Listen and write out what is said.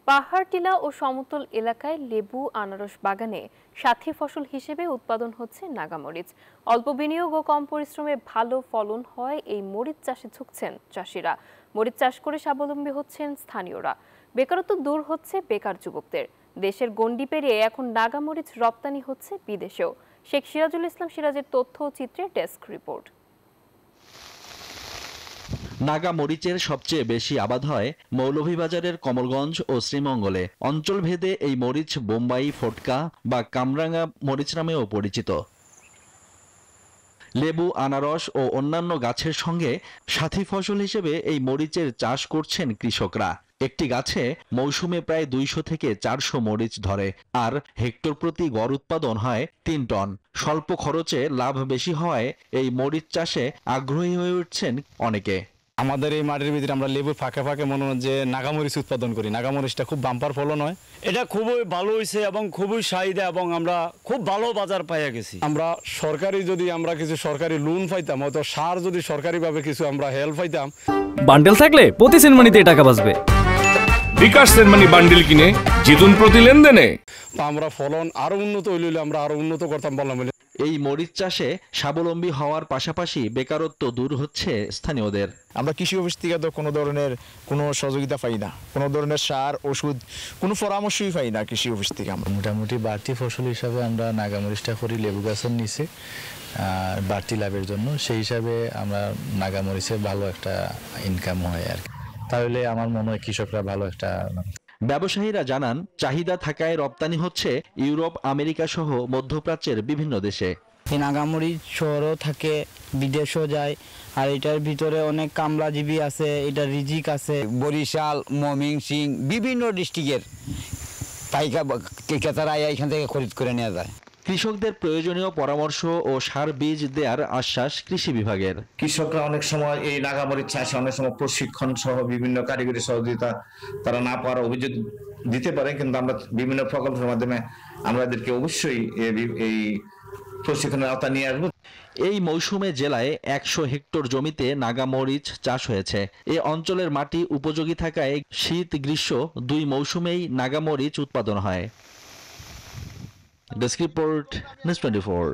পাহাড় টিলা ও সমতল এলাকায় লেবু আনারস বাগানে সাথী ফসল হিসেবে উৎপাদন হচ্ছে নাগামরিচ। অল্প বিনিয়োগ ও কম পরিশ্রমে ভালো ফলন হয় এই মরিচ চাষে ঝুঁকছেন চাষিরা। মরিচ চাষ করে স্বাবলম্বী হচ্ছেন স্থানীয়রা। বেকারত্ব দূর হচ্ছে বেকার যুবকদের। দেশের গণ্ডি পেরিয়ে এখন নাগামরিচ রপ্তানি হচ্ছে বিদেশেও। শেখ সিরাজুল ইসলাম সিরাজের তথ্য ও চিত্রে ডেস্ক রিপোর্ট। নাগা মরিচের সবচেয়ে বেশি আবাদ হয় মৌলভীবাজারের কমলগঞ্জ ও শ্রীমঙ্গলে। অঞ্চলভেদে এই মরিচ বোম্বাই, ফটকা বা কামরাঙ্গা মরিচ নামেও পরিচিত। লেবু, আনারস ও অন্যান্য গাছের সঙ্গে সাথী ফসল হিসেবে এই মরিচের চাষ করছেন কৃষকরা। একটি গাছে মৌসুমে প্রায় 200 থেকে 400 মরিচ ধরে, আর হেক্টর প্রতি গড় উৎপাদন হয় 3 টন। স্বল্প খরচে লাভ বেশি হওয়ায় এই মরিচ চাষে আগ্রহী হয়ে উঠছেন অনেকে। আমাদের এই মাটির ভিতরে আমরা লেবুর ফাঁকে ফাঁকে মনে হয় যে নাগামরিচ উৎপাদন করি। নাগামরিচটা খুব বাম্পার ফলন হয়। এটা খুবই ভালো হয়েছে এবং খুবই চাহিদা, এবং আমরা খুব ভালো বাজার পাইয়া গেছি। আমরা সরকারি যদি আমরা কিছু সরকারি লোন পাইতাম, হয়তো সার যদি সরকারিভাবে কিছু আমরা হেল্প পাইতাম। বান্ডেল থাকলে প্রতি সেনমানিতে টাকা বাঁচবে। বিকাশ সেনমানি বান্ডেল কিনে জিতুন প্রতি লেনদেনে। আমরা ফলন আরো উন্নত হইলে আমরা আরো উন্নত করতাম বললাম। এই মরিচ চাষে স্বাবলম্বী হওয়ার পাশাপাশি বেকারত্ব দূর হচ্ছে স্থানীয়দের। আমরা কৃষি অফিস থেকে তো কোনো ধরনের কোনো সহযোগিতা পাই না, কোনো ধরনের সার, ওষুধ, কোনো পরামর্শই পাই না কৃষি অফিস থেকে। আমরা মোটামুটি বাড়তি ফসল হিসাবে আমরা নাগামরিচটা করি লেবু গাছের নিচে বাড়তি লাভের জন্য। সেই হিসাবে আমরা নাগামরিচে ভালো একটা ইনকাম হয় আর কি। তাহলে আমার মনে হয় কৃষকরা ভালো একটা। ব্যবসায়ীরা জানান, চাহিদা থাকায় রপ্তানি হচ্ছে ইউরোপ, আমেরিকা সহ মধ্যপ্রাচ্যের বিভিন্ন দেশে। এই নাগামরিচ শহরও থাকে, বিদেশও যায়, আর এটার ভিতরে অনেক কামলাজীবী আছে, এটা রিজিক আছে। বরিশাল, ময়মনসিংহ, বিভিন্ন ডিস্ট্রিক্টের ক্রেতারা এখান থেকে খরিদ করে নেওয়া যায়। কৃষকদের প্রয়োজনীয় পরামর্শ ও সার বীজ দেওয়ার আশ্বাস কৃষি বিভাগের। কৃষকরা অনেক সময় এই নাগামরিচ চাষে অনেক সময় প্রশিক্ষণ সহ বিভিন্ন কারিগরি সহযোগিতা তারা না পাওয়ার অভিযোগ দিতে পারে, কিন্তু আমরা বিভিন্ন প্রকল্পের মাধ্যমে আমাদেরকে অবশ্যই এই প্রশিক্ষণের আওতা নিয়ে আসবো। এই মৌসুমে জেলায় 100 হেক্টর জমিতে নাগামরিচ চাষ হয়েছে। এ অঞ্চলের মাটি উপযোগী থাকায় শীত গ্রীষ্ম 2 মৌসুমেই নাগামরিচ উৎপাদন হয়। Desk report, news 24।